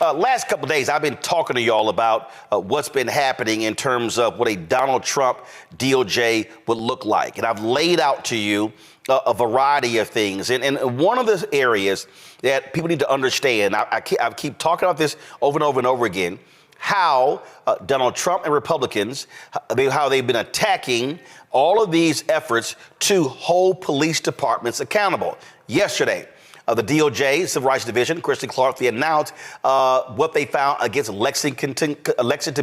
Last couple of days, I've been talking to y'all about what's been happening in terms of what a Donald Trump DOJ would look like. And I've laid out to you a variety of things. And one of the areas that people need to understand, I keep talking about this over and over and over again, how Donald Trump and Republicans, how they've been attacking all of these efforts to hold police departments accountable. Yesterday, the DOJ, Civil Rights Division, Christy Lopez, they announced what they found against Lexington,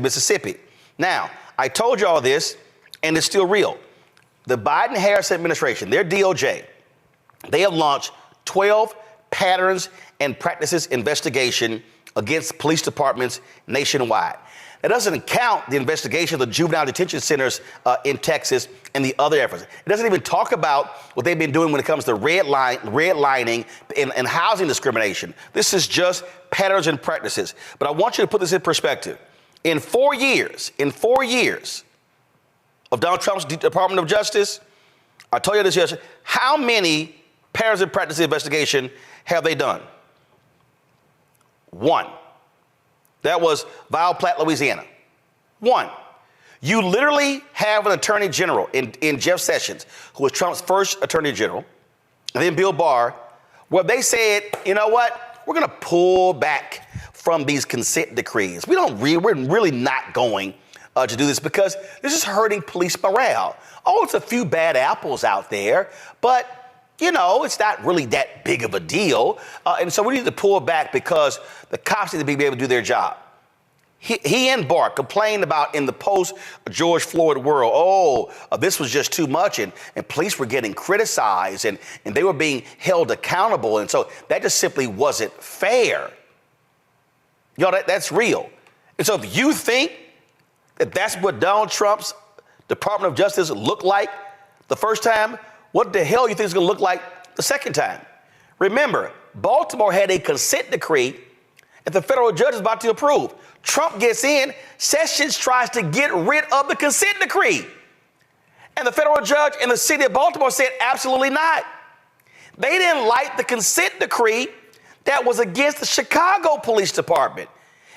Mississippi. Now, I told you all this, and it's still real. The Biden-Harris administration, their DOJ, they have launched 12 patterns and practices investigation against police departments nationwide. It doesn't count the investigation of the juvenile detention centers in Texas and the other efforts. It doesn't even talk about what they've been doing when it comes to redlining and housing discrimination. This is just patterns and practices. But I want you to put this in perspective. In 4 years of Donald Trump's Department of Justice, I told you this yesterday, how many patterns and practices investigation have they done? One. That was Vial Platte, Louisiana. One. You literally have an attorney general in Jeff Sessions, who was Trump's first attorney general, and then Bill Barr, where they said, you know what, we're going to pull back from these consent decrees. We're really not going to do this because this is hurting police morale. Oh, it's a few bad apples out there, but you know, it's not really that big of a deal. And so we need to pull back because the cops need to be able to do their job. He and Barr complained about in the post-George Floyd world, this was just too much, and police were getting criticized, and they were being held accountable. And so that just simply wasn't fair. You know, that's real. And so if you think that that's what Donald Trump's Department of Justice looked like the first time, what the hell you think it's going to look like the second time? Remember, Baltimore had a consent decree that the federal judge is about to approve. Trump gets in, Sessions tries to get rid of the consent decree. And the federal judge in the city of Baltimore said absolutely not. They didn't like the consent decree that was against the Chicago Police Department.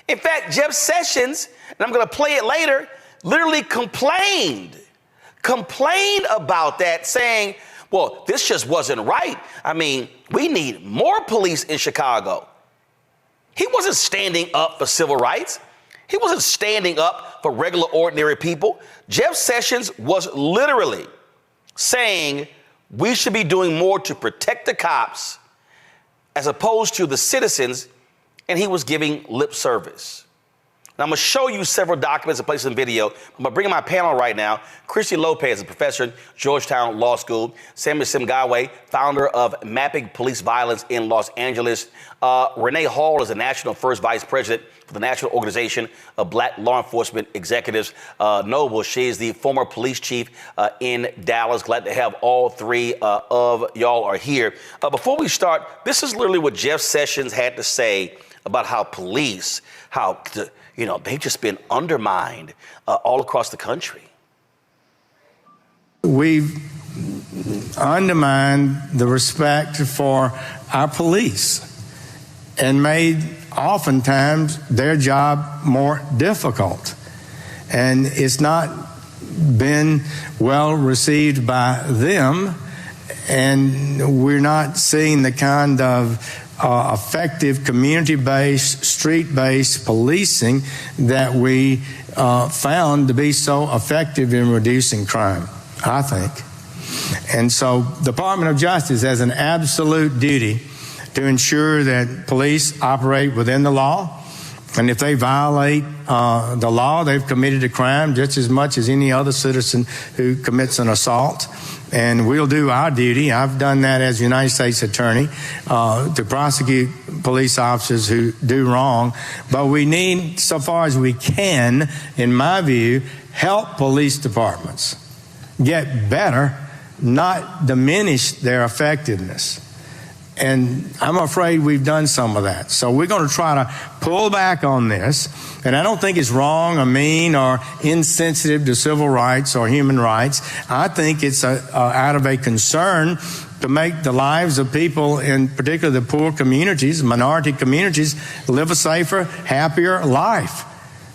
In fact, Jeff Sessions, and I'm going to play it later, literally complained about that, saying, well, this just wasn't right. I mean, we need more police in Chicago. He wasn't standing up for civil rights. He wasn't standing up for regular, ordinary people. Jeff Sessions was literally saying we should be doing more to protect the cops as opposed to the citizens, and he was giving lip service. Now, I'm going to show you several documents and places in video. I'm going to bring in my panel right now. Christy Lopez, a professor at Georgetown Law School. Sinyangwe, founder of Mapping Police Violence in Los Angeles. Renee Hall is the national first vice president for the National Organization of Black Law Enforcement Executives. Noble, she is the former police chief in Dallas. Glad to have all three of y'all are here. Before we start, this is literally what Jeff Sessions had to say about how police, they've just been undermined all across the country. We've undermined the respect for our police and made oftentimes their job more difficult. And it's not been well received by them, and we're not seeing the kind of effective community-based, street-based policing that we found to be so effective in reducing crime, I think. And so the Department of Justice has an absolute duty to ensure that police operate within the law. And if they violate the law, they've committed a crime just as much as any other citizen who commits an assault. And we'll do our duty. I've done that as United States Attorney to prosecute police officers who do wrong. But we need, so far as we can, in my view, help police departments get better, not diminish their effectiveness. And I'm afraid we've done some of that. So we're going to try to pull back on this. And I don't think it's wrong or mean or insensitive to civil rights or human rights. I think it's out of a concern to make the lives of people, in particular the poor communities, minority communities, live a safer, happier life,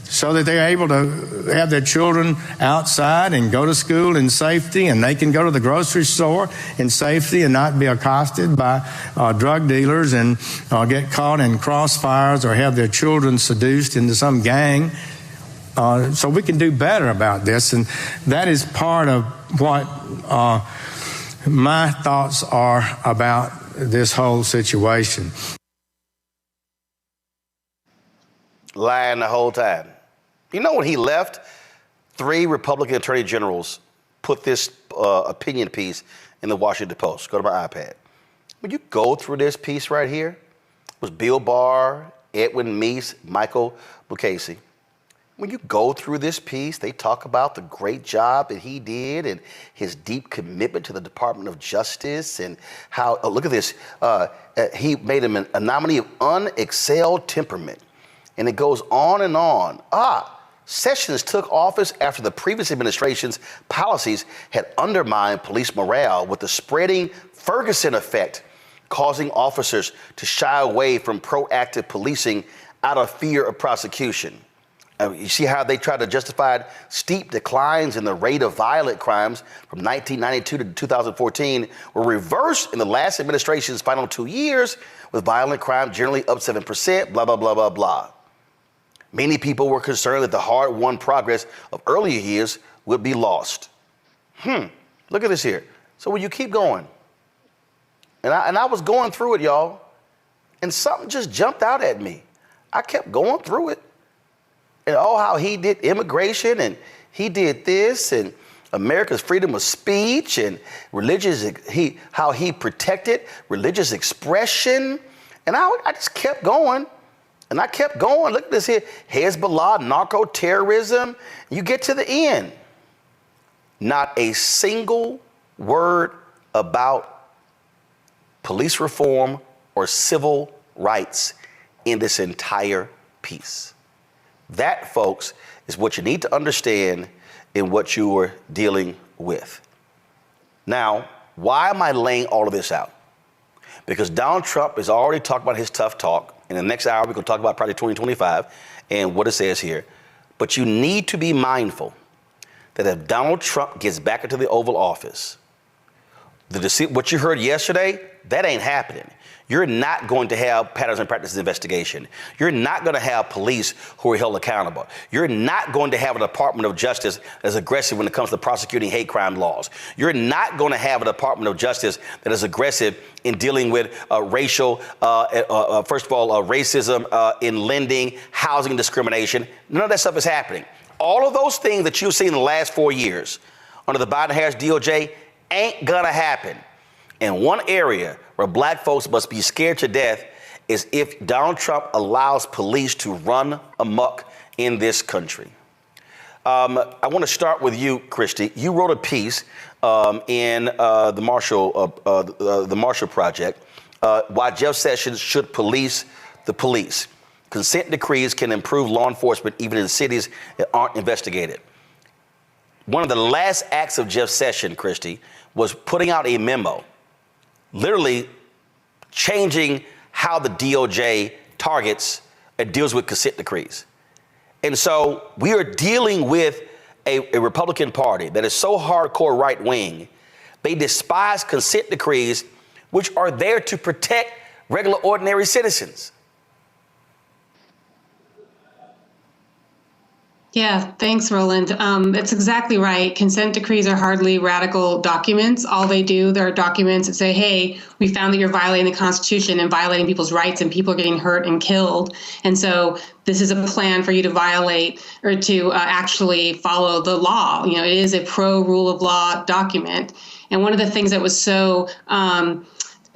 so that they're able to have their children outside and go to school in safety, and they can go to the grocery store in safety and not be accosted by drug dealers and get caught in crossfires or have their children seduced into some gang. So we can do better about this, and that is part of what my thoughts are about this whole situation. Lying the whole time. You know, when he left, 3 Republican attorney generals put this opinion piece in the Washington Post. Go to my iPad. When you go through this piece right here, it was Bill Barr, Edwin Meese, Michael Mukasey. When you go through this piece, they talk about the great job that he did and his deep commitment to the Department of Justice and how, look at this, he made him a nominee of unexcelled temperament. And it goes on and on. Sessions took office after the previous administration's policies had undermined police morale with the spreading Ferguson effect, causing officers to shy away from proactive policing out of fear of prosecution. You see how they try to justify steep declines in the rate of violent crimes from 1992 to 2014 were reversed in the last administration's final 2 years, with violent crime generally up 7%, blah, blah, blah, blah, blah. Many people were concerned that the hard-won progress of earlier years would be lost. Look at this here. So when you keep going, and I was going through it, y'all, and something just jumped out at me. I kept going through it. And how he did immigration, and he did this, and America's freedom of speech, and how he protected religious expression. And I just kept going. And I kept going. Look at this here. Hezbollah, narco-terrorism. You get to the end. Not a single word about police reform or civil rights in this entire piece. That, folks, is what you need to understand in what you are dealing with. Now, why am I laying all of this out? Because Donald Trump has already talked about his tough talk. In the next hour, we're going to talk about Project 2025 and what it says here. But you need to be mindful that if Donald Trump gets back into the Oval Office, what you heard yesterday, that ain't happening. You're not going to have patterns and practices investigation. You're not going to have police who are held accountable. You're not going to have a Department of Justice that's aggressive when it comes to prosecuting hate crime laws. You're not going to have a Department of Justice that is aggressive in dealing with racial, first of all, racism in lending, housing discrimination. None of that stuff is happening. All of those things that you've seen in the last 4 years under the Biden-Harris DOJ ain't going to happen. And one area where black folks must be scared to death is if Donald Trump allows police to run amok in this country. I want to start with you, Christy. You wrote a piece in the Marshall Project, why Jeff Sessions should police the police. Consent decrees can improve law enforcement even in cities that aren't investigated. One of the last acts of Jeff Sessions, Christy, was putting out a memo, literally changing how the DOJ targets and deals with consent decrees. And so we are dealing with a Republican Party that is so hardcore right wing, they despise consent decrees, which are there to protect regular, ordinary citizens. Yeah, thanks, Roland. It's exactly right. Consent decrees are hardly radical documents. All they do, they're documents that say, hey, we found that you're violating the Constitution and violating people's rights and people are getting hurt and killed. And so this is a plan for you to violate or to actually follow the law. You know, it is a pro-rule of law document. And one of the things that was so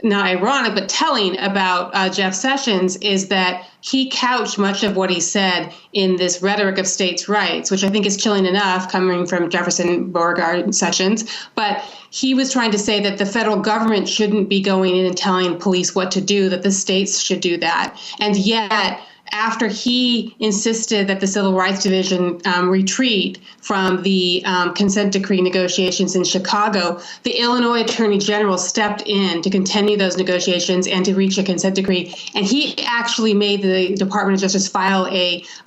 not ironic, but telling about Jeff Sessions is that he couched much of what he said in this rhetoric of states' rights, which I think is chilling enough coming from Jefferson, Beauregard, and Sessions. But he was trying to say that the federal government shouldn't be going in and telling police what to do, that the states should do that. And yet, after he insisted that the Civil Rights Division retreat from the consent decree negotiations in Chicago, the Illinois Attorney General stepped in to continue those negotiations and to reach a consent decree. And he actually made the Department of Justice file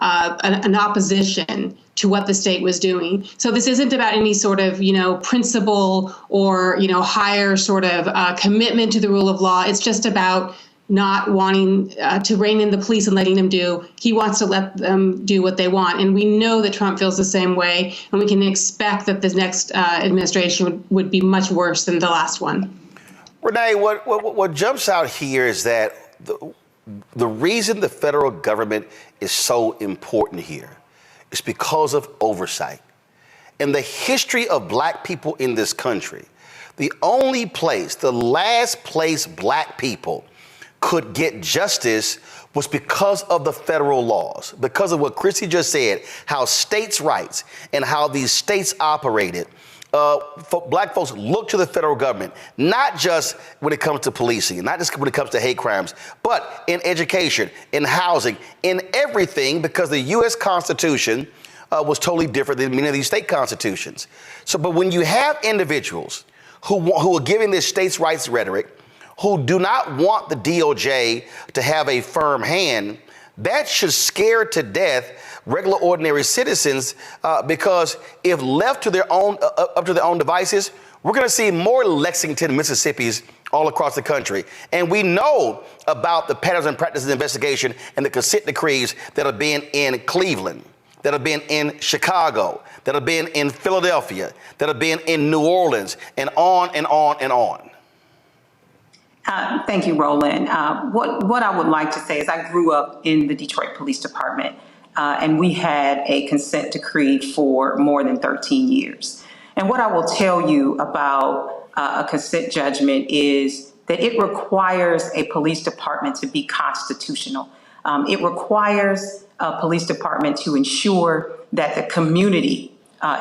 an opposition to what the state was doing. So this isn't about any sort of, principle or, higher sort of commitment to the rule of law. It's just about not wanting to rein in the police and letting them do. He wants to let them do what they want. And we know that Trump feels the same way. And we can expect that this next administration would be much worse than the last one. Renee, what jumps out here is that the reason the federal government is so important here is because of oversight. In the history of black people in this country, the last place black people could get justice was because of the federal laws, because of what Christy just said, how states' rights and how these states operated. Black folks look to the federal government, not just when it comes to policing, not just when it comes to hate crimes, but in education, in housing, in everything, because the U.S. Constitution was totally different than many of these state constitutions. But when you have individuals who are giving this states' rights rhetoric, who do not want the DOJ to have a firm hand, that should scare to death regular, ordinary citizens, because if left to their own, up to their own devices, we're going to see more Lexington, Mississippis all across the country. And we know about the patterns and practices investigation and the consent decrees that have been in Cleveland, that have been in Chicago, that have been in Philadelphia, that have been in New Orleans, and on and on and on. Thank you, Roland. What I would like to say is I grew up in the Detroit Police Department, and we had a consent decree for more than 13 years. And what I will tell you about a consent judgment is that it requires a police department to be constitutional. It requires a police department to ensure that the community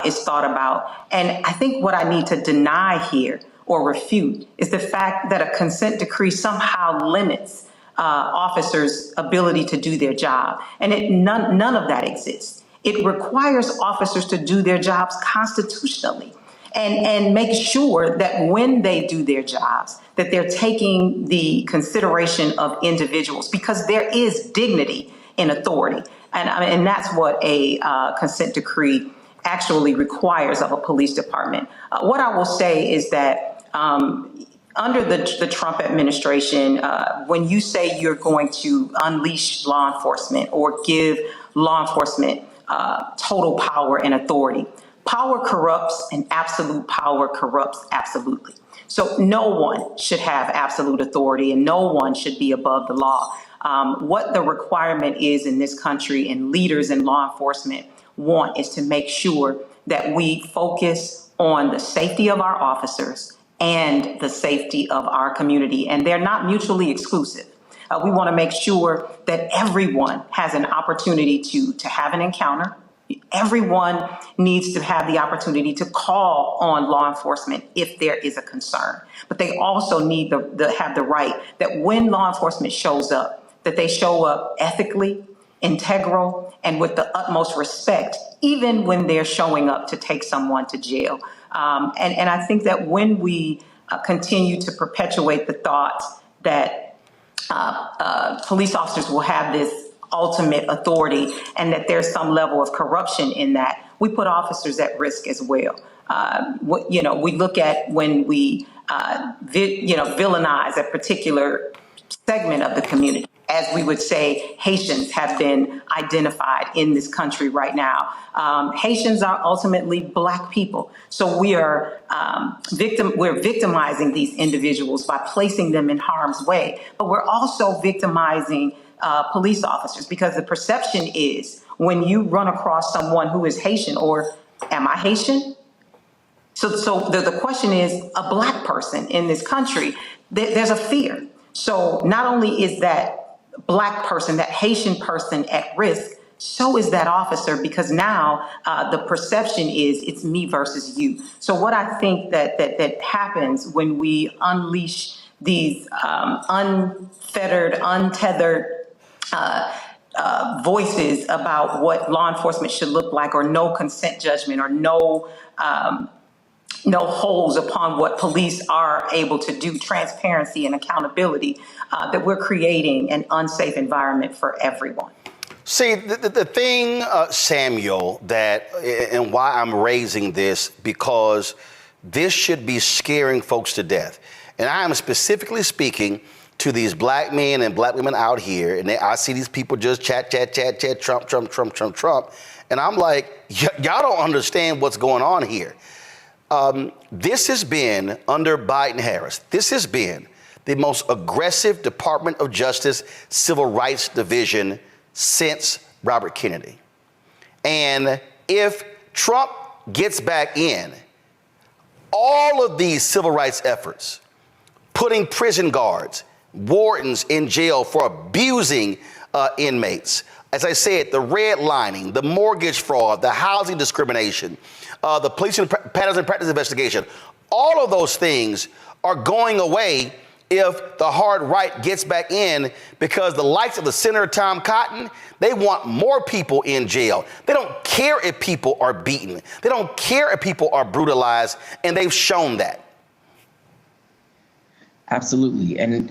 is thought about. And I think what I need to deny here or refute is the fact that a consent decree somehow limits officers' ability to do their job. And none of that exists. It requires officers to do their jobs constitutionally and make sure that when they do their jobs, that they're taking the consideration of individuals, because there is dignity in authority. And that's what a consent decree actually requires of a police department. What I will say is that under the Trump administration, when you say you're going to unleash law enforcement or give law enforcement total power and authority, power corrupts and absolute power corrupts absolutely. So no one should have absolute authority and no one should be above the law. What the requirement is in this country and leaders in law enforcement want is to make sure that we focus on the safety of our officers and the safety of our community. And they're not mutually exclusive. We want to make sure that everyone has an opportunity to have an encounter. Everyone needs to have the opportunity to call on law enforcement if there is a concern. But they also need to have the right that when law enforcement shows up, that they show up ethically, integral, and with the utmost respect, even when they're showing up to take someone to jail. And I think that when we continue to perpetuate the thought that police officers will have this ultimate authority and that there's some level of corruption in that, we put officers at risk as well. We look at when we villainize a particular segment of the community. As we would say, Haitians have been identified in this country right now. Haitians are ultimately Black people. So we are we're victimizing these individuals by placing them in harm's way. But we're also victimizing police officers, because the perception is when you run across someone who is Haitian, or am I Haitian? So the question is, a Black person in this country, there's a fear. So not only is that Black person, that Haitian person at risk, so is that officer, because now the perception is it's me versus you. So what I think that happens when we unleash these unfettered, untethered voices about what law enforcement should look like, or no consent judgment, or no holds upon what police are able to do, transparency and accountability, that we're creating an unsafe environment for everyone. See, the thing, Samuel, and why I'm raising this, because this should be scaring folks to death. And I am specifically speaking to these black men and black women out here, and I see these people just chat, Trump. And I'm like, y'all don't understand what's going on here. This has been, under Biden-Harris, this has been the most aggressive Department of Justice Civil Rights Division since Robert Kennedy. And if Trump gets back in, all of these civil rights efforts, putting prison guards, wardens in jail for abusing inmates, as I said, the redlining, the mortgage fraud, the housing discrimination, the policing patterns and practice investigation, all of those things are going away if the hard right gets back in, because the likes of the Senator Tom Cotton, they want more people in jail. They don't care if people are beaten. They don't care if people are brutalized, and they've shown that. Absolutely. And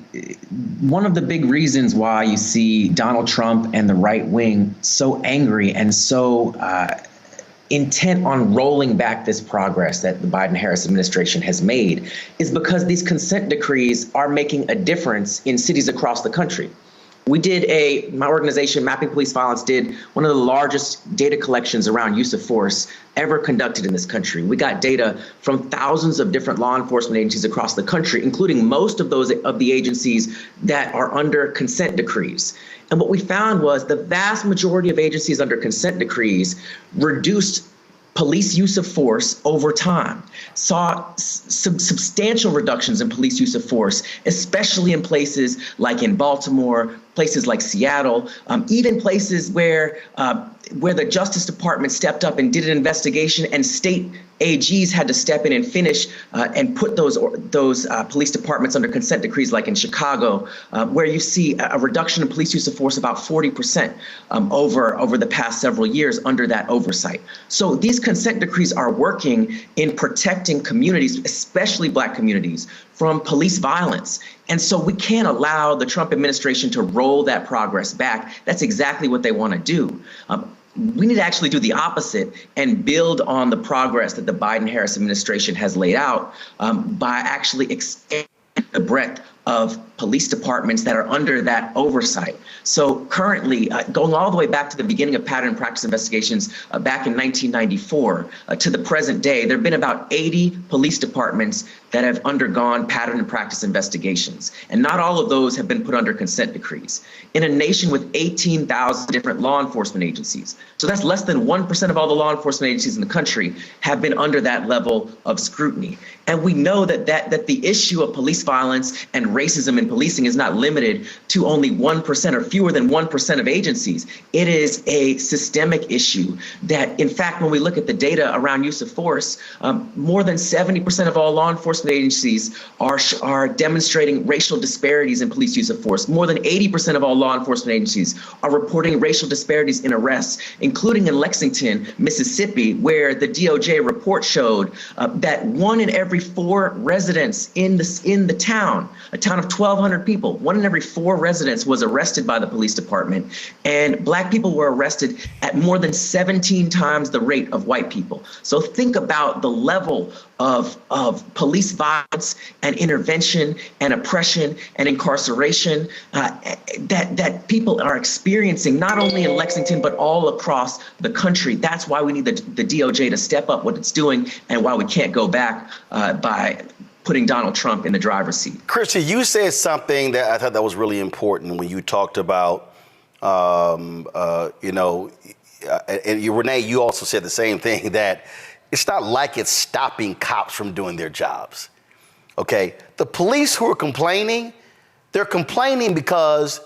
one of the big reasons why you see Donald Trump and the right wing so angry and so intent on rolling back this progress that the Biden-Harris administration has made is because these consent decrees are making a difference in cities across the country. My organization, Mapping Police Violence, did one of the largest data collections around use of force ever conducted in this country. We got data from thousands of different law enforcement agencies across the country, including most of the agencies that are under consent decrees. And what we found was the vast majority of agencies under consent decrees reduced police use of force over time, saw substantial reductions in police use of force, especially in places like in Baltimore, places like Seattle, even places where the Justice Department stepped up and did an investigation, and state AGs had to step in and finish and put those police departments under consent decrees, like in Chicago, where you see a reduction in police use of force about 40% over the past several years under that oversight. So these consent decrees are working in protecting communities, especially Black communities, from police violence. And so we can't allow the Trump administration to roll that progress back. That's exactly what they want to do. We need to actually do the opposite and build on the progress that the Biden-Harris administration has laid out by actually expanding the breadth of police departments that are under that oversight. So currently, going all the way back to the beginning of pattern and practice investigations back in 1994 to the present day, there have been about 80 police departments that have undergone pattern and practice investigations. And not all of those have been put under consent decrees. In a nation with 18,000 different law enforcement agencies, so that's less than 1% of all the law enforcement agencies in the country have been under that level of scrutiny. And we know that the issue of police violence and racism in policing is not limited to only 1% or fewer than 1% of agencies. It is a systemic issue that, in fact, when we look at the data around use of force, more than 70% of all law enforcement agencies are demonstrating racial disparities in police use of force. More than 80% of all law enforcement agencies are reporting racial disparities in arrests, including in Lexington, Mississippi, where the DOJ report showed that 1 in every 4 residents in the town, a town of 1,200 people, 1 in every 4 residents was arrested by the police department. And Black people were arrested at more than 17 times the rate of white people. So think about the level of police violence and intervention and oppression and incarceration that people are experiencing, not only in Lexington, but all across the country. That's why we need the DOJ to step up what it's doing, and why we can't go back by putting Donald Trump in the driver's seat. Christy, you said something that I thought that was really important when you talked about, and Renee, you also said the same thing, that it's not like it's stopping cops from doing their jobs. Okay, the police who are complaining, they're complaining because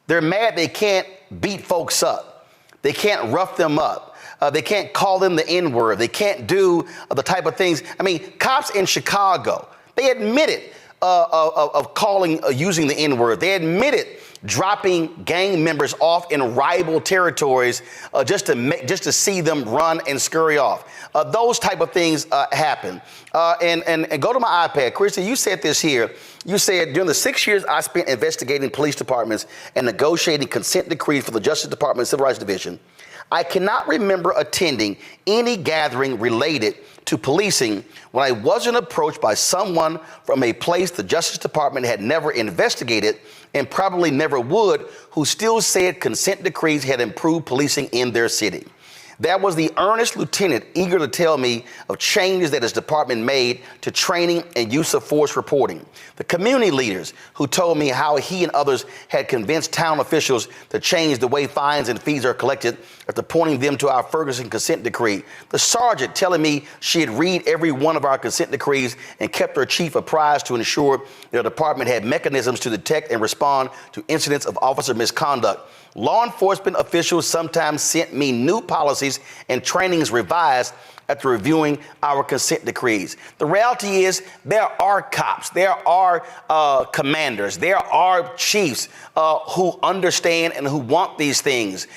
they're mad they can't beat folks up. They can't rough them up. They can't call them the N-word. They can't do the type of things. I mean, cops in Chicago, they admitted of using the N-word. They admitted dropping gang members off in rival territories just to see them run and scurry off. Those type of things happen. And go to my iPad. Christy, you said this here. You said, during the 6 years I spent investigating police departments and negotiating consent decrees for the Justice Department Civil Rights Division, I cannot remember attending any gathering related to policing when I wasn't approached by someone from a place the Justice Department had never investigated and probably never would, who still said consent decrees had improved policing in their city. That was the earnest lieutenant eager to tell me of changes that his department made to training and use of force reporting. The community leaders who told me how he and others had convinced town officials to change the way fines and fees are collected after pointing them to our Ferguson consent decree. The sergeant telling me she had read every one of our consent decrees and kept her chief apprised to ensure their department had mechanisms to detect and respond to incidents of officer misconduct. Law enforcement officials sometimes sent me new policies and trainings revised after reviewing our consent decrees. The reality is there are cops, there are commanders, there are chiefs who understand and who want these things.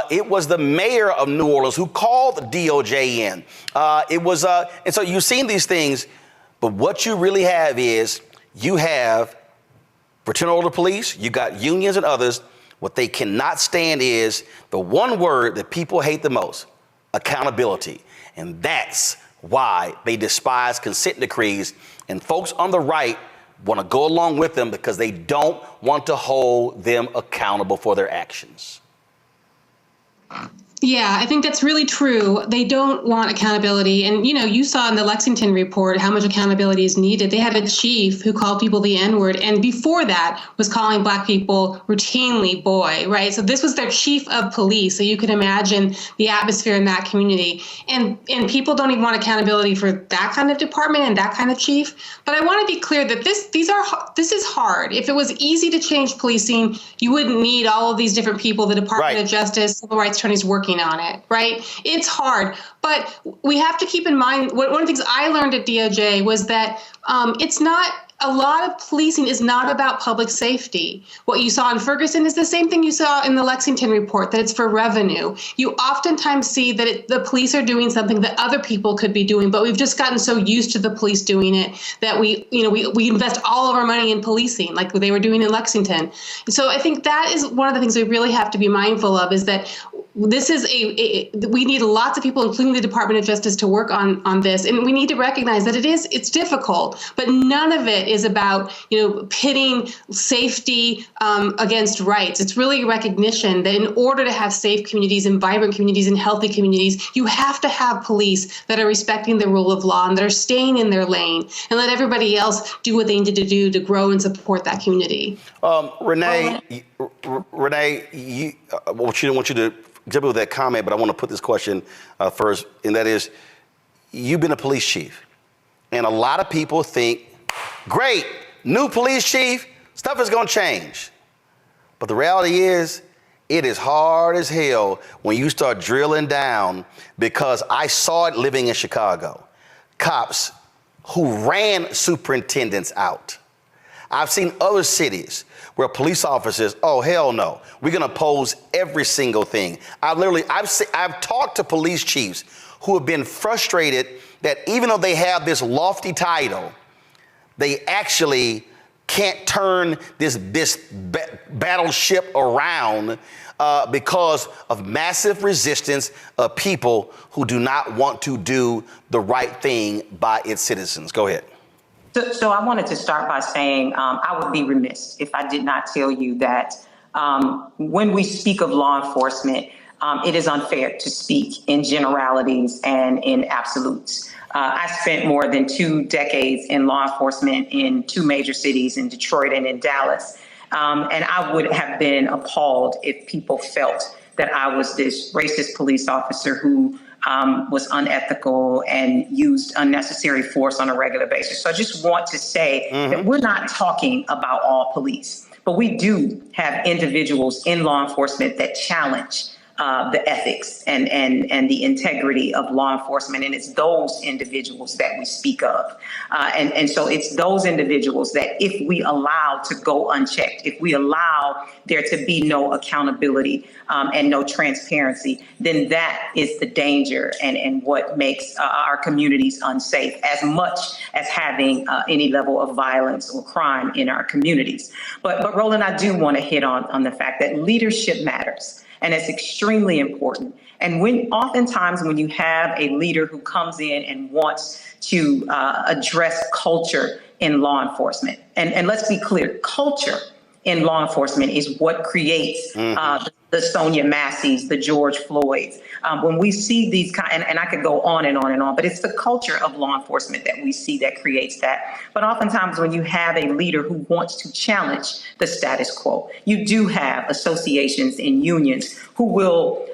It was the mayor of New Orleans who called the DOJ in. And so you've seen these things, but what you really have is you have fraternal order police, you got unions and others. What they cannot stand is the one word that people hate the most, accountability. And that's why they despise consent decrees. And folks on the right want to go along with them because they don't want to hold them accountable for their actions. Yeah, I think that's really true. They don't want accountability. And, you know, you saw in the Lexington report how much accountability is needed. They had a chief who called people the N-word, and before that was calling Black people routinely boy, right? So this was their chief of police. So you can imagine the atmosphere in that community. And people don't even want accountability for that kind of department and that kind of chief. But I want to be clear that this is hard. If it was easy to change policing, you wouldn't need all of these different people, the Department of Justice, civil rights attorneys working on it, right? It's hard, but we have to keep in mind, one of the things I learned at DOJ was that it's not, a lot of policing is not about public safety. What you saw in Ferguson is the same thing you saw in the Lexington report, that it's for revenue. You oftentimes see that the police are doing something that other people could be doing, but we've just gotten so used to the police doing it that we invest all of our money in policing like they were doing in Lexington. So I think that is one of the things we really have to be mindful of, is that this is we need lots of people, including the Department of Justice, to work on this. And we need to recognize that it's difficult, but none of it is about, pitting safety against rights. It's really a recognition that in order to have safe communities and vibrant communities and healthy communities, you have to have police that are respecting the rule of law and that are staying in their lane, and let everybody else do what they need to do to grow and support that community. Renee, I want you to jump with that comment, but I want to put this question first, and that is, you've been a police chief, and a lot of people think, great, new police chief, stuff is going to change. But the reality is, it is hard as hell when you start drilling down, because I saw it living in Chicago. Cops who ran superintendents out. I've seen other cities where police officers, oh, hell no, we're going to oppose every single thing. I've talked to police chiefs who have been frustrated that even though they have this lofty title, they actually can't turn this battleship around because of massive resistance of people who do not want to do the right thing by its citizens. Go ahead. So I wanted to start by saying I would be remiss if I did not tell you that when we speak of law enforcement, it is unfair to speak in generalities and in absolutes. I spent more than 2 decades in law enforcement in 2 major cities, in Detroit and in Dallas. And I would have been appalled if people felt that I was this racist police officer who was unethical and used unnecessary force on a regular basis. So I just want to say that we're not talking about all police, but we do have individuals in law enforcement that challenge the ethics and the integrity of law enforcement. And it's those individuals that we speak of. And so it's those individuals that if we allow to go unchecked, if we allow there to be no accountability and no transparency, then that is the danger and what makes our communities unsafe, as much as having any level of violence or crime in our communities. But Roland, I do want to hit on the fact that leadership matters. And it's extremely important. And oftentimes when you have a leader who comes in and wants to address culture in law enforcement, and let's be clear, culture in law enforcement is what creates the Sonia Masseys, the George Floyds. When we see these and I could go on and on and on, but it's the culture of law enforcement that we see that creates that. But oftentimes when you have a leader who wants to challenge the status quo, you do have associations and unions who will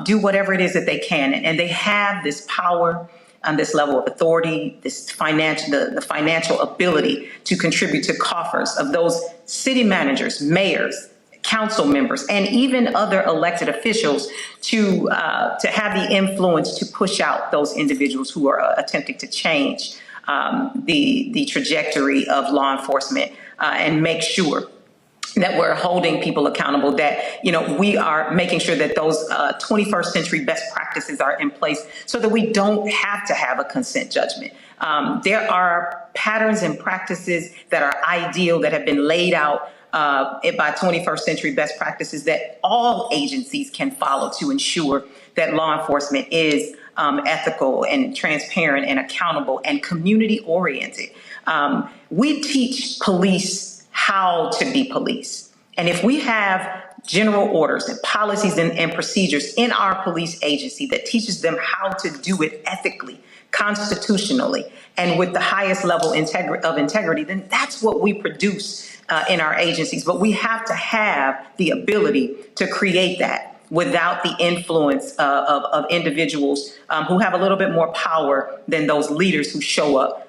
do whatever it is that they can. And they have this power and this level of authority, this the financial ability to contribute to coffers of those city managers, mayors, council members, and even other elected officials to have the influence to push out those individuals who are attempting to change the trajectory of law enforcement and make sure that we're holding people accountable, that, we are making sure that those 21st century best practices are in place so that we don't have to have a consent judgment. There are patterns and practices that are ideal, that have been laid out by 21st century best practices that all agencies can follow to ensure that law enforcement is ethical and transparent and accountable and community oriented. We teach police how to be police. And if we have general orders and policies and procedures in our police agency that teaches them how to do it ethically, constitutionally, and with the highest level of integrity, then that's what we produce in our agencies. But we have to have the ability to create that without the influence of individuals who have a little bit more power than those leaders who show up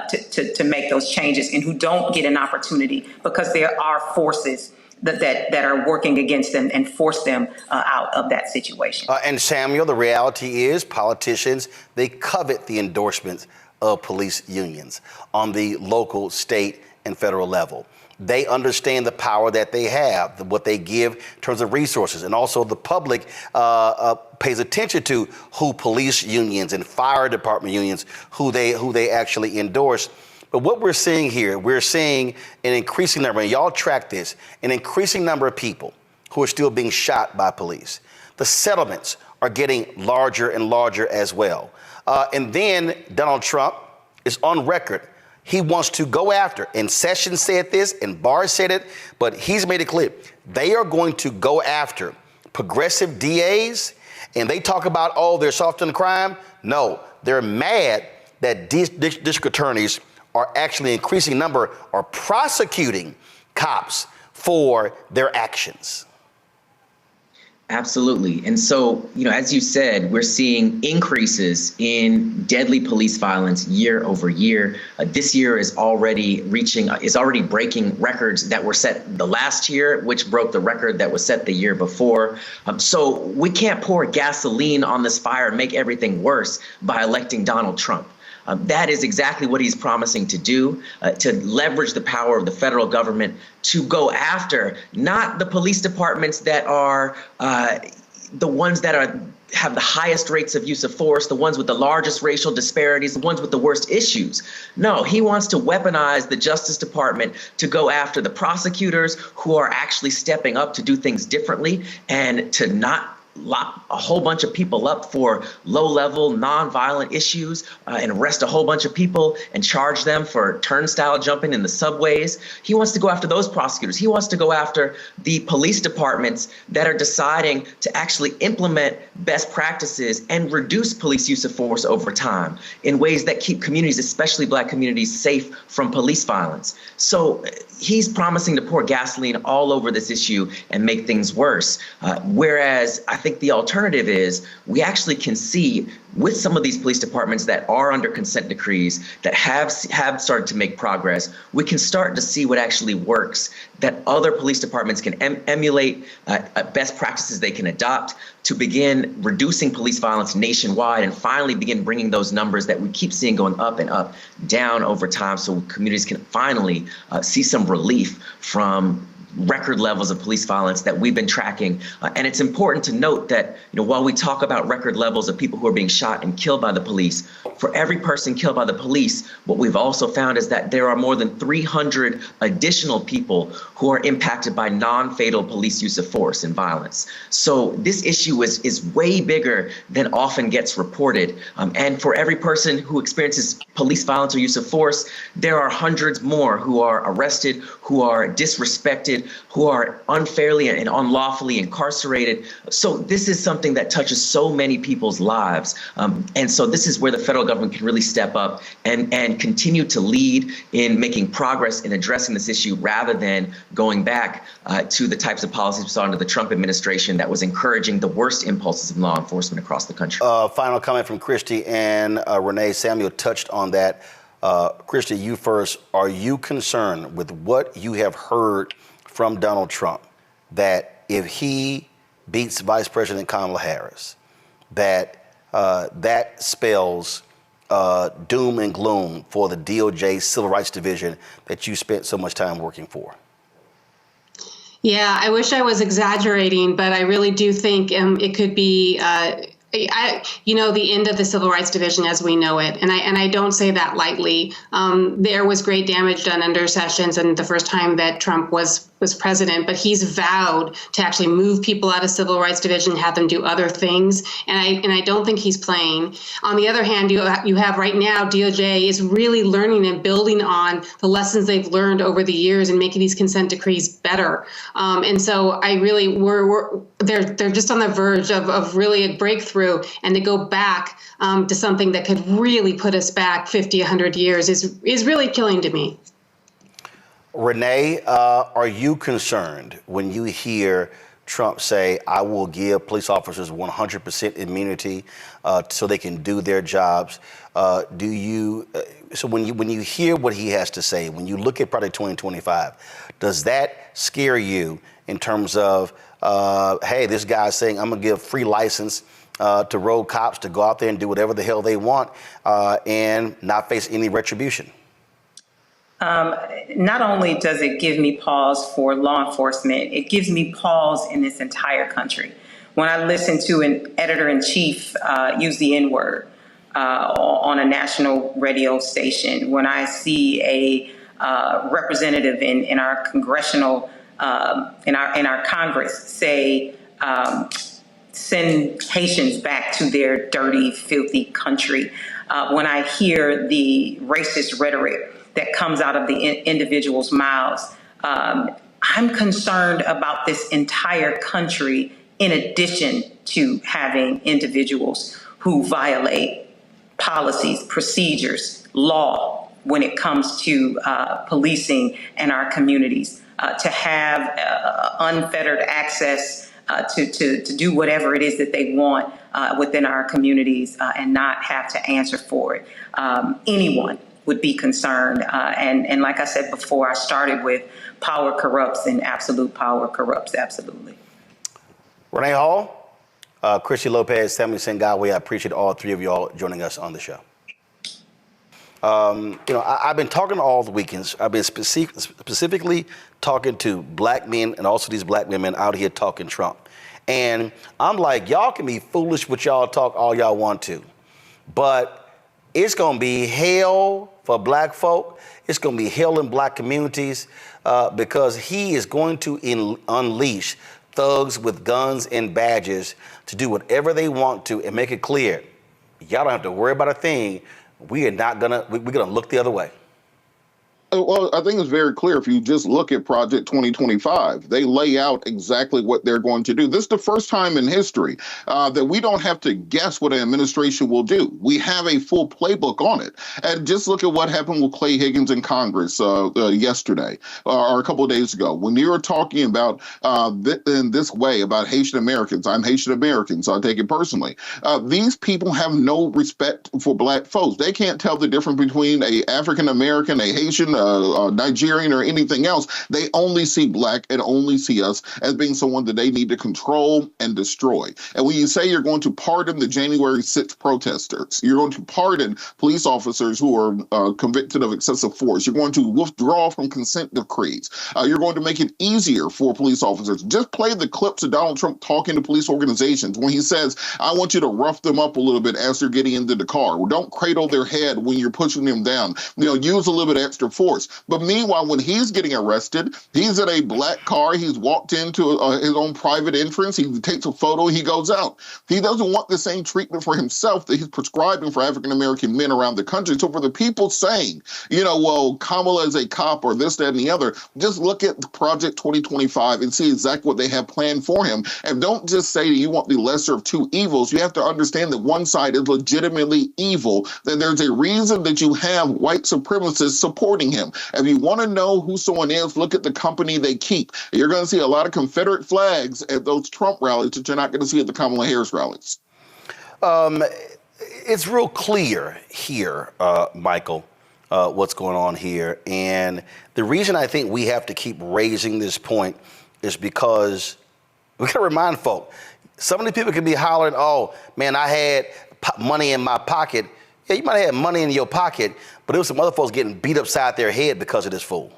to make those changes and who don't get an opportunity because there are forces that are working against them and force them out of that situation. And Samuel, the reality is politicians, they covet the endorsements of police unions on the local, state, and federal level. They understand the power that they have, what they give in terms of resources. And also the public pays attention to who police unions and fire department unions, who they actually endorse. But what we're seeing here, we're seeing an increasing number, and y'all track this, an increasing number of people who are still being shot by police. The settlements are getting larger and larger as well. And then Donald Trump is on record. He wants to go after, and Sessions said this, and Barr said it, but he's made it clear. They are going to go after progressive DAs, and they talk about, oh, they're soft on crime. No, they're mad that district attorneys are actually increasing number, are prosecuting cops for their actions. Absolutely. And so, as you said, we're seeing increases in deadly police violence year over year. This year is already breaking records that were set the last year, which broke the record that was set the year before. So we can't pour gasoline on this fire and make everything worse by electing Donald Trump. That is exactly what he's promising to do, to leverage the power of the federal government to go after not the police departments that are the ones that have the highest rates of use of force, the ones with the largest racial disparities, the ones with the worst issues. No, he wants to weaponize the Justice Department to go after the prosecutors who are actually stepping up to do things differently and to not lock a whole bunch of people up for low-level, non-violent issues and arrest a whole bunch of people and charge them for turnstile jumping in the subways. He wants to go after those prosecutors. He wants to go after the police departments that are deciding to actually implement best practices and reduce police use of force over time in ways that keep communities, especially Black communities, safe from police violence. So he's promising to pour gasoline all over this issue and make things worse. Whereas I think think the alternative is we actually can see with some of these police departments that are under consent decrees that have started to make progress, we can start to see what actually works, that other police departments can emulate, best practices they can adopt to begin reducing police violence nationwide and finally begin bringing those numbers that we keep seeing going up and up down over time so communities can finally see some relief from record levels of police violence that we've been tracking. And it's important to note that, while we talk about record levels of people who are being shot and killed by the police, for every person killed by the police, what we've also found is that there are more than 300 additional people who are impacted by non-fatal police use of force and violence. So this issue is way bigger than often gets reported. And for every person who experiences police violence or use of force, there are hundreds more who are arrested, who are disrespected, who are unfairly and unlawfully incarcerated. So this is something that touches so many people's lives. And so this is where the federal government can really step up and continue to lead in making progress in addressing this issue rather than going back to the types of policies we saw under the Trump administration that was encouraging the worst impulses of law enforcement across the country. Final comment from Christy and Renee. Samuel touched on that. Christy, you first. Are you concerned with what you have heard from Donald Trump, that if he beats Vice President Kamala Harris, that that spells doom and gloom for the DOJ Civil Rights Division that you spent so much time working for? Yeah, I wish I was exaggerating, but I really do think it could be the end of the Civil Rights Division as we know it. And I don't say that lightly. There was great damage done under Sessions and the first time that Trump was president, but he's vowed to actually move people out of Civil Rights Division, have them do other things. And I don't think he's playing. On the other hand, you have right now, DOJ is really learning and building on the lessons they've learned over the years and making these consent decrees better. And so I really, they're just on the verge of really a breakthrough, and to go back to something that could really put us back 50, 100 years is really killing to me. Renee, are you concerned when you hear Trump say, I will give police officers 100% immunity so they can do their jobs? So when you hear what he has to say, when you look at Project 2025, does that scare you in terms of, hey, this guy's saying I'm going to give free license to road cops to go out there and do whatever the hell they want and not face any retribution? Not only does it give me pause for law enforcement, it gives me pause in this entire country. When I listen to an editor-in-chief use the N-word on a national radio station, when I see a representative in our congressional, in our Congress say, send Haitians back to their dirty, filthy country, when I hear the racist rhetoric that comes out of the individuals' mouths, I'm concerned about this entire country, in addition to having individuals who violate policies, procedures, law when it comes to policing in our communities, to have unfettered access to do whatever it is that they want within our communities and not have to answer for it. Anyone would be concerned. And like I said before, I started with power corrupts and absolute power corrupts, absolutely. Renee Hall, Christy Lopez, Sinyangwe, I appreciate all three of y'all joining us on the show. I've been talking all the weekends. I've been specifically talking to black men and also these black women out here talking Trump. And I'm like, y'all can be foolish with y'all talk all y'all want to, but it's going to be hell for black folk. It's going to be hell in black communities because he is going to unleash thugs with guns and badges to do whatever they want to and make it clear, y'all don't have to worry about a thing. We're going to look the other way. Well, I think it's very clear if you just look at Project 2025. They lay out exactly what they're going to do. This is the first time in history that we don't have to guess what an administration will do. We have a full playbook on it. And just look at what happened with Clay Higgins in Congress yesterday or a couple of days ago. When you were talking about in this way about Haitian Americans, I'm Haitian American, so I take it personally. These people have no respect for black folks. They can't tell the difference between a African American, a Haitian, Nigerian, or anything else. They only see black and only see us as being someone that they need to control and destroy. And when you say you're going to pardon the January 6th protesters, you're going to pardon police officers who are convicted of excessive force, you're going to withdraw from consent decrees, you're going to make it easier for police officers. Just play the clips of Donald Trump talking to police organizations when he says, I want you to rough them up a little bit as they're getting into the car. Don't cradle their head when you're pushing them down. Use a little bit of extra force. But meanwhile, when he's getting arrested, he's in a black car. He's walked into his own private entrance. He takes a photo. He goes out. He doesn't want the same treatment for himself that he's prescribing for African-American men around the country. So for the people saying, well, Kamala is a cop or this, that, and the other, just look at Project 2025 and see exactly what they have planned for him. And don't just say that you want the lesser of two evils. You have to understand that one side is legitimately evil. Then there's a reason that you have white supremacists supporting him. If you want to know who someone is, look at the company they keep. You're going to see a lot of Confederate flags at those Trump rallies that you're not going to see at the Kamala Harris rallies. It's real clear here, Michael, what's going on here. And the reason I think we have to keep raising this point is because we got to remind folk, some of the people can be hollering, oh, man, I had money in my pocket. Yeah, you might have had money in your pocket, but there was some other folks getting beat upside their head because of this fool.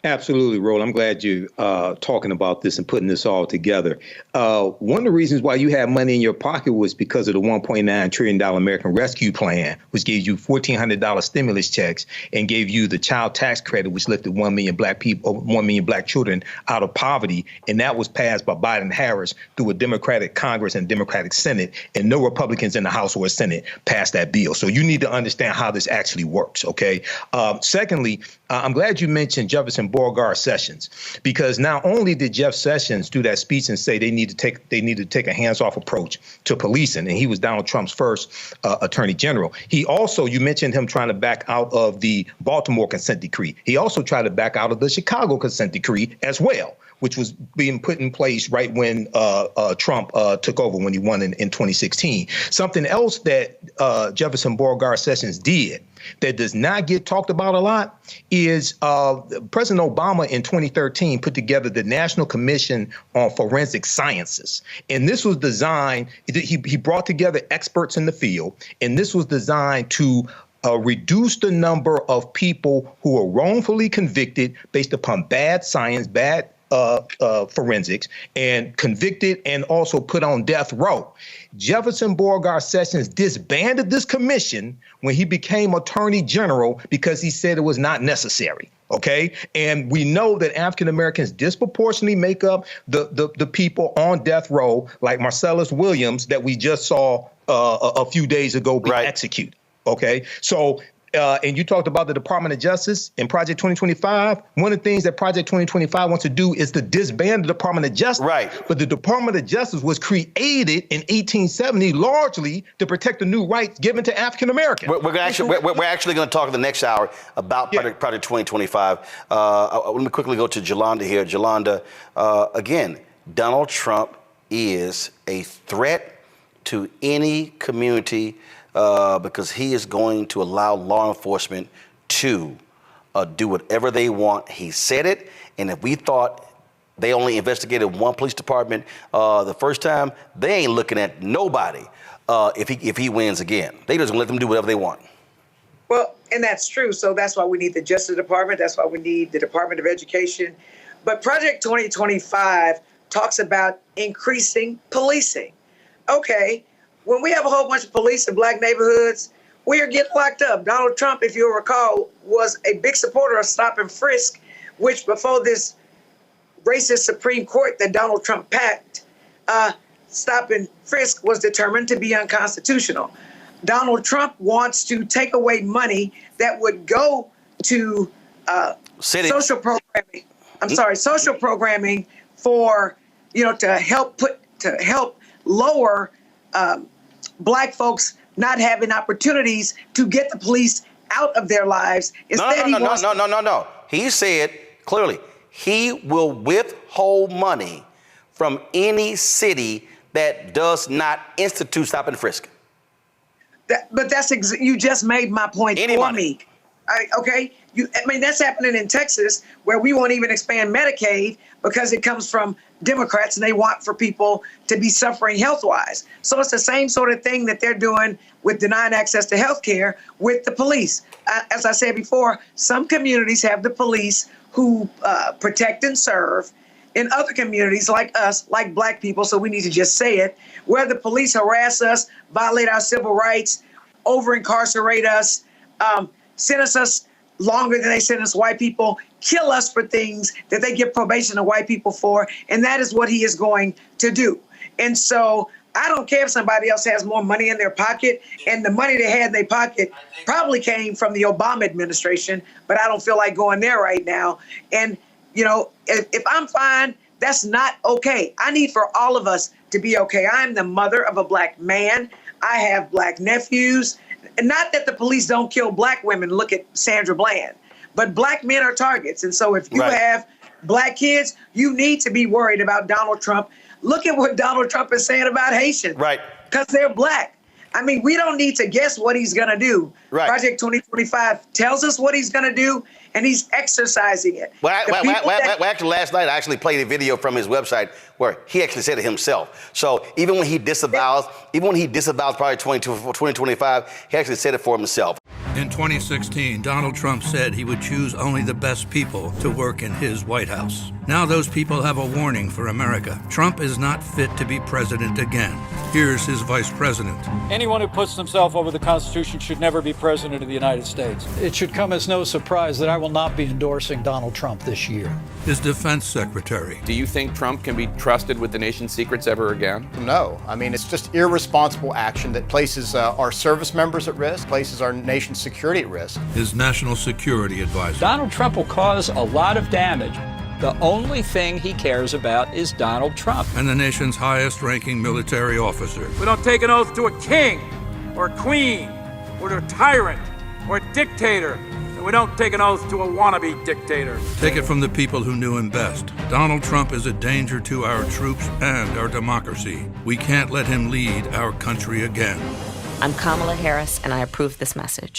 Absolutely, Roland. I'm glad you're talking about this and putting this all together. One of the reasons why you had money in your pocket was because of the $1.9 trillion American Rescue Plan, which gave you $1,400 stimulus checks and gave you the child tax credit, which lifted 1 million black people, 1 million black children out of poverty. And that was passed by Biden and Harris through a Democratic Congress and Democratic Senate, and no Republicans in the House or Senate passed that bill. So you need to understand how this actually works, okay? Secondly, I'm glad you mentioned Jefferson Beauregard Sessions, because not only did Jeff Sessions do that speech and say they need to take a hands-off approach to policing, and he was Donald Trump's first attorney general. He also, you mentioned him trying to back out of the Baltimore consent decree. He also tried to back out of the Chicago consent decree as well, which was being put in place right when Trump took over, when he won in 2016. Something else that Jefferson Beauregard Sessions did that does not get talked about a lot is President Obama in 2013 put together the National Commission on Forensic Sciences. And this was designed, he brought together experts in the field, and this was designed to reduce the number of people who are wrongfully convicted based upon bad science, bad forensics, and convicted and also put on death row. Jefferson Beauregard Sessions disbanded this commission when he became attorney general because he said it was not necessary. OK, and we know that African Americans disproportionately make up the people on death row, like Marcellus Williams, that we just saw a few days ago be executed. OK, so and you talked about the Department of Justice in Project 2025. One of the things that Project 2025 wants to do is to disband the Department of Justice. Right. But the Department of Justice was created in 1870 largely to protect the new rights given to African Americans. We're actually going to talk in the next hour about Project 2025. Let me quickly go to Jolanda here. Jolanda, again, Donald Trump is a threat to any community because he is going to allow law enforcement to do whatever they want. He said it, and if we thought they only investigated one police department the first time, they ain't looking at nobody if he wins again. They just gonna let them do whatever they want. Well, and that's true. So that's why we need the Justice Department. That's why we need the Department of Education. But Project 2025 talks about increasing policing. Okay. When we have a whole bunch of police in black neighborhoods, we are getting locked up. Donald Trump, if you'll recall, was a big supporter of stop and frisk, which before this racist Supreme Court that Donald Trump packed, stop and frisk was determined to be unconstitutional. Donald Trump wants to take away money that would go into City. social programming. I'm sorry, social programming for, to help lower Black folks not having opportunities to get the police out of their lives. No. He said clearly he will withhold money from any city that does not institute stop and frisk. But you just made my point for me. Okay? That's happening in Texas, where we won't even expand Medicaid because it comes from Democrats and they want for people to be suffering health-wise. So it's the same sort of thing that they're doing with denying access to health care with the police. As I said before, some communities have the police who protect and serve. In other communities like us, like Black people, so we need to just say it, where the police harass us, violate our civil rights, over-incarcerate us, sentence us longer than they sentence white people, kill us for things that they give probation to white people for, and that is what he is going to do. And so I don't care if somebody else has more money in their pocket, and the money they had in their pocket probably came from the Obama administration, but I don't feel like going there right now. And if I'm fine, that's not okay. I need for all of us to be okay. I'm the mother of a Black man. I have Black nephews. And not that the police don't kill Black women. Look at Sandra Bland. But Black men are targets. And so if you have Black kids, you need to be worried about Donald Trump. Look at what Donald Trump is saying about Haitians. Right. Because they're Black. We don't need to guess what he's going to do. Right. Project 2025 tells us what he's going to do, and he's exercising it. Actually, last night I actually played a video from his website where he actually said it himself. So even when he disavows Project 2025, he actually said it for himself. In 2016, Donald Trump said he would choose only the best people to work in his White House. Now those people have a warning for America. Trump is not fit to be president again. Here's his vice president. Anyone who puts themselves over the Constitution should never be president of the United States. It should come as no surprise that I will not be endorsing Donald Trump this year. His defense secretary. Do you think Trump can be trusted with the nation's secrets ever again? No. It's just irresponsible action that places our service members at risk, places our nation's security at risk. His national security advisor. Donald Trump will cause a lot of damage. The only thing he cares about is Donald Trump. And the nation's highest-ranking military officer. We don't take an oath to a king or a queen or to a tyrant or a dictator. And we don't take an oath to a wannabe dictator. Take it from the people who knew him best. Donald Trump is a danger to our troops and our democracy. We can't let him lead our country again. I'm Kamala Harris, and I approve this message.